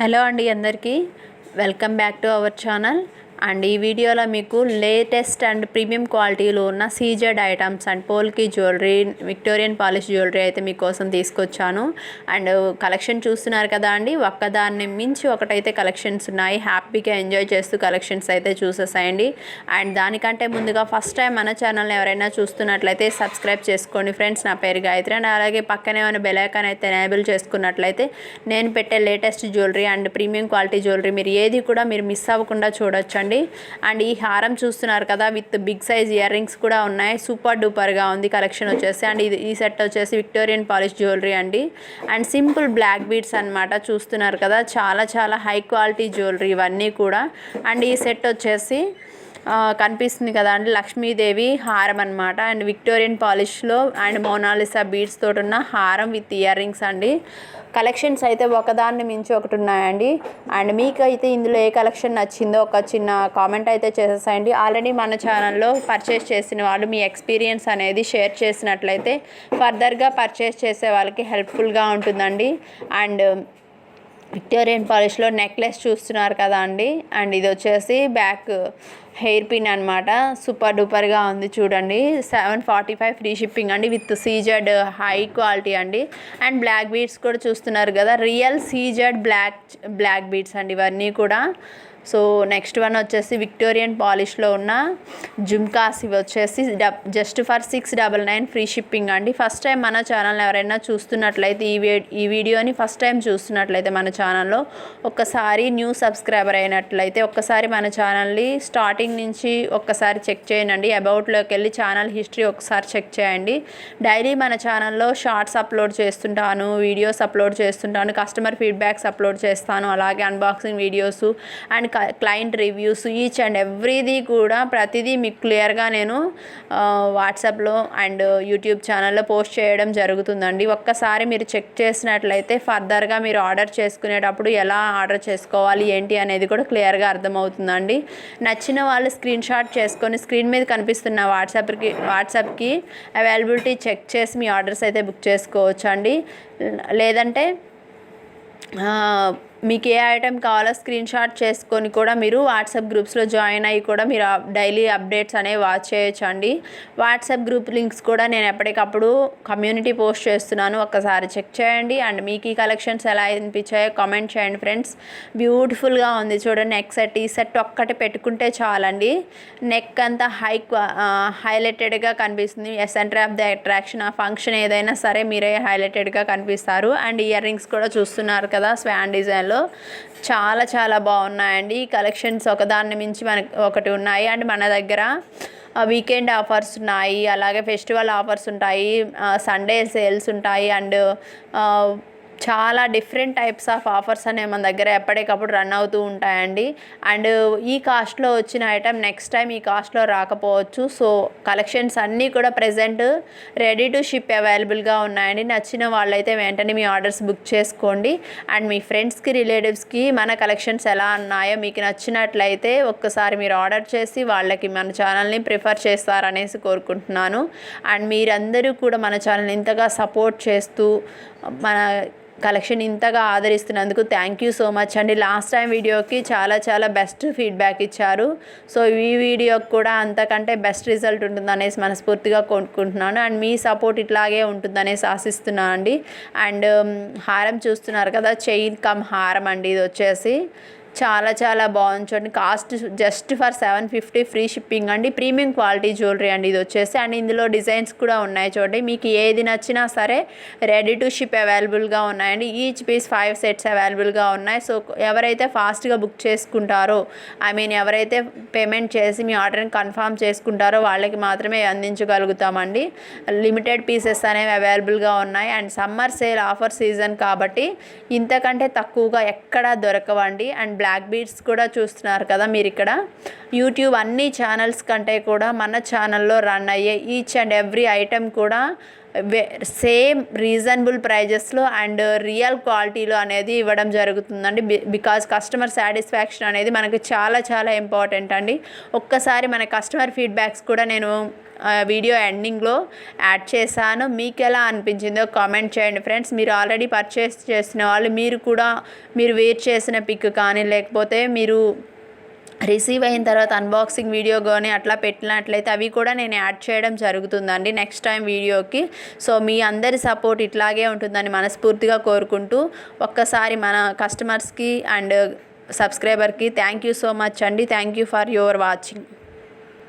Hello అండి అందరికీ welcome back to our channel. And ఈ వీడియోలో మీకు లేటెస్ట్ అండ్ ప్రీమియం క్వాలిటీలో ఉన్న CZ items and polki jewellery, Victorian polish jewellery అయితే మీకోసం తీసుకొచ్చాను. అండ్ కలెక్షన్ చూస్తున్నారు కదా అండి, ఒక్కదాన్ని మించి ఒకటైతే కలెక్షన్స్ ఉన్నాయి. హ్యాపీగా ఎంజాయ్ చేస్తూ కలెక్షన్స్ అయితే చూసేసాయండి. అండ్ దానికంటే ముందుగా ఫస్ట్ టైం మన ఛానల్ని ఎవరైనా చూస్తున్నట్లయితే సబ్స్క్రైబ్ చేసుకోండి ఫ్రెండ్స్. నా పేరు గాయత్రి. అండ్ అలాగే పక్కనే ఉన్న బెల్ ఐకాన్ అయితే ఎనేబుల్ చేసుకున్నట్లయితే నేను పెట్టే latest jewellery and premium quality jewellery మీరు ఏది కూడా మీరు మిస్ అవ్వకుండా చూడొచ్చండి. అండ్ ఈ హారం చూస్తున్నారు కదా, with big size earrings కూడా ఉన్నాయి. సూపర్ డూపర్గా ఉంది కలెక్షన్ వచ్చేసి. అండ్ ఈ సెట్ వచ్చేసి విక్టోరియన్ పాలిష్ జ్యువెలరీ అండి. అండ్ సింపుల్ బ్లాక్ బీడ్స్ అనమాట. చూస్తున్నారు కదా, చాలా హై క్వాలిటీ జ్యువెలరీ ఇవన్నీ కూడా. అండ్ ఈ సెట్ వచ్చేసి కనిపిస్తుంది కదా అండి, లక్ష్మీదేవి హారం అనమాట. అండ్ విక్టోరియన్ పాలిష్లో అండ్ మోనాలిసా బీడ్స్ తోటి ఉన్న హారం విత్ ఇయర్ రింగ్స్ అండి. కలెక్షన్స్ అయితే ఒకదాన్ని మించి ఒకటి ఉన్నాయండి. అండ్ మీకు అయితే ఇందులో ఏ కలెక్షన్ నచ్చిందో ఒక చిన్న కామెంట్ అయితే చేసేసాయండి. ఆల్రెడీ మన ఛానల్లో పర్చేస్ చేసిన వాళ్ళు మీ ఎక్స్పీరియన్స్ అనేది షేర్ చేసినట్లయితే ఫర్దర్గా పర్చేస్ చేసే వాళ్ళకి హెల్ప్ఫుల్గా ఉంటుందండి. అండ్ విక్టోరియన్ పాలిష్లో నెక్లెస్ చూస్తున్నారు కదా అండి. అండ్ ఇది వచ్చేసి బ్యాక్ హెయిర్ పిన్ అనమాట. సూపర్ డూపర్గా ఉంది చూడండి. 745 ఫ్రీ షిప్పింగ్ అండి, విత్ సీజెడ్ హై క్వాలిటీ అండి. అండ్ బ్లాక్ బీడ్స్ కూడా చూస్తున్నారు కదా, రియల్ సీజెడ్ బ్లాక్ బీడ్స్ అండి ఇవన్నీ కూడా. సో నెక్స్ట్ వన్ వచ్చేసి విక్టోరియన్ పాలిష్లో ఉన్న జుమ్కాస్. ఇవి వచ్చేసి జస్ట్ ఫర్ 699 ఫ్రీ షిప్పింగ్ అండి. ఫస్ట్ టైం మన ఛానల్ని ఎవరైనా చూస్తున్నట్లయితే ఈ వీడియోని ఫస్ట్ టైం చూస్తున్నట్లయితే మన ఛానల్లో ఒక్కసారి న్యూ సబ్స్క్రైబర్ అయినట్లయితే ఒక్కసారి మన ఛానల్ని స్టార్టింగ్ నుంచి ఒక్కసారి చెక్ చేయండి. అబౌట్లోకి వెళ్ళి ఛానల్ హిస్టరీ ఒకసారి చెక్ చేయండి. డైలీ మన ఛానల్లో షార్ట్స్ అప్లోడ్ చేస్తుంటాను, వీడియోస్ అప్లోడ్ చేస్తుంటాను, కస్టమర్ ఫీడ్బ్యాక్స్ అప్లోడ్ చేస్తాను, అలాగే unboxing videos and client reviews, each and everything కూడా ప్రతిదీ మీకు క్లియర్గా నేను వాట్సాప్లో అండ్ యూట్యూబ్ ఛానల్లో పోస్ట్ చేయడం జరుగుతుందండి. ఒక్కసారి మీరు చెక్ చేసినట్లయితే ఫర్దర్గా మీరు ఆర్డర్ చేసుకునేటప్పుడు ఎలా ఆర్డర్ చేసుకోవాలి ఏంటి అనేది కూడా క్లియర్గా అర్థమవుతుందండి. నచ్చిన వాళ్ళు స్క్రీన్ షాట్ చేసుకొని స్క్రీన్ మీద కనిపిస్తున్న వాట్సాప్కి అవైలబిలిటీ చెక్ చేసి మీ ఆర్డర్స్ అయితే బుక్ చేసుకోవచ్చు అండి. లేదంటే మీకు ఏ ఐటెం కావాలో స్క్రీన్ షాట్ చేసుకొని కూడా మీరు వాట్సాప్ గ్రూప్స్లో జాయిన్ అయ్యి కూడా మీరు డైలీ అప్డేట్స్ అనేవి వాచ్ చేయొచ్చు అండి. వాట్సాప్ గ్రూప్ లింక్స్ కూడా నేను ఎప్పటికప్పుడు కమ్యూనిటీ పోస్ట్ చేస్తున్నాను, ఒక్కసారి చెక్ చేయండి. అండ్ మీకు ఈ కలెక్షన్స్ ఎలా అనిపించాయో కామెంట్ చేయండి ఫ్రెండ్స్. బ్యూటిఫుల్గా ఉంది చూడండి. నెక్ సెట్, ఈ సెట్ ఒక్కటి పెట్టుకుంటే చాలండి. నెక్ అంతా హైలైటెడ్గా కనిపిస్తుంది. సెంటర్ ఆఫ్ ద అట్రాక్షన్, ఆ ఫంక్షన్ ఏదైనా సరే మీరే హైలైటెడ్గా కనిపిస్తారు. అండ్ ఇయర్ రింగ్స్ కూడా చూస్తున్నారు కదా, స్వాన్ డిజైన్ చాలా బాగున్నాయండి. ఈ కలెక్షన్స్ ఒకదాన్ని మించి మనకి ఒకటి ఉన్నాయి. అండ్ మన దగ్గర వీకెండ్ ఆఫర్స్ ఉన్నాయి, అలాగే ఫెస్టివల్ ఆఫర్స్ ఉంటాయి, సండే సేల్స్ ఉంటాయి. అండ్ చాలా డిఫరెంట్ టైప్స్ ఆఫ్ ఆఫర్స్ అనేవి మన దగ్గర ఎప్పటికప్పుడు రన్ అవుతూ ఉంటాయండి. అండ్ ఈ కాస్ట్లో వచ్చిన ఐటెం నెక్స్ట్ టైం ఈ కాస్ట్లో రాకపోవచ్చు. సో కలెక్షన్స్ అన్నీ కూడా ప్రెజెంట్ రెడీ టు షిప్ అవైలబుల్గా ఉన్నాయండి. నచ్చిన వాళ్ళైతే వెంటనే మీ ఆర్డర్స్ బుక్ చేసుకోండి. అండ్ మీ ఫ్రెండ్స్కి, రిలేటివ్స్కి మన కలెక్షన్స్ ఎలా ఉన్నాయో మీకు నచ్చినట్లయితే ఒక్కసారి మీరు ఆర్డర్ చేసి వాళ్ళకి మన ఛానల్ని ప్రిఫర్ చేస్తారనేసి కోరుకుంటున్నాను. అండ్ మీరందరూ కూడా మన ఛానల్ని ఇంతగా సపోర్ట్ చేస్తూ మన కలెక్షన్ ఇంతగా ఆదరిస్తున్నందుకు థ్యాంక్ యూ సో మచ్ అండి. లాస్ట్ టైం వీడియోకి చాలా బెస్ట్ ఫీడ్బ్యాక్ ఇచ్చారు. సో ఈ వీడియోకి కూడా అంతకంటే బెస్ట్ రిజల్ట్ ఉంటుందనేసి మనస్ఫూర్తిగా కోరుకుంటున్నాను. అండ్ మీ సపోర్ట్ ఇట్లాగే ఉంటుందనేసి ఆశిస్తున్నాను అండి. అండ్ హారం చూస్తున్నారు కదా, చైన్ కమ్ హారం అండి. ఇది వచ్చేసి చాలా బాగుంది చూడండి. Cost just for 750 free shipping అండి. ప్రీమియం క్వాలిటీ జ్యువెలరీ అండి ఇది వచ్చేసి. అండ్ ఇందులో డిజైన్స్ కూడా ఉన్నాయి చూడండి. మీకు ఏది నచ్చినా సరే రెడీ టు షిప్ అవైలబుల్గా ఉన్నాయండి. ఈచ్ పీస్ 5 సెట్స్ అవైలబుల్గా ఉన్నాయి. సో ఎవరైతే ఫాస్ట్గా బుక్ చేసుకుంటారో, ఎవరైతే పేమెంట్ చేసి మీ ఆర్డర్ని కన్ఫర్మ్ చేసుకుంటారో వాళ్ళకి మాత్రమే అందించగలుగుతామండి. లిమిటెడ్ పీసెస్ అనేవి అవైలబుల్గా ఉన్నాయి. And summer sale offer season కాబట్టి ఇంతకంటే తక్కువగా ఎక్కడా దొరకవండి. అండ్ బ్లాక్ బీడ్స్ కూడా చూస్తున్నారు కదా మీరు ఇక్కడ. యూట్యూబ్ అన్ని ఛానల్స్ కంటే కూడా మన ఛానల్లో రన్ అయ్యే ఈచ్ అండ్ ఎవ్రీ ఐటెం కూడా సేమ్ రీజనబుల్ ప్రైజెస్లో అండ్ రియల్ క్వాలిటీలో అనేది ఇవ్వడం జరుగుతుందండి. బికాజ్ కస్టమర్ సాటిస్ఫాక్షన్ అనేది మనకు చాలా చాలా ఇంపార్టెంట్ అండి. ఒక్కసారి మన కస్టమర్ ఫీడ్బ్యాక్స్ కూడా నేను వీడియో ఎండింగ్లో యాడ్ చేశాను. మీకు ఎలా అనిపించిందో కామెంట్ చేయండి ఫ్రెండ్స్. మీరు ఆల్రెడీ పర్చేస్ చేసిన వాళ్ళు మీరు వేర్ చేసిన పిక్ కానీ లేకపోతే మీరు రిసీవ్ అయిన తర్వాత అన్బాక్సింగ్ వీడియో కానీ అట్లా పెట్టినట్లయితే అవి కూడా నేను యాడ్ చేయడం జరుగుతుందండి నెక్స్ట్ టైం వీడియోకి. సో మీ అందరి సపోర్ట్ ఇట్లాగే ఉంటుందని మనస్ఫూర్తిగా కోరుకుంటూ ఒక్కసారి మన కస్టమర్స్కి అండ్ సబ్స్క్రైబర్కి థ్యాంక్ యూ సో మచ్ అండి. Thank you for your watching.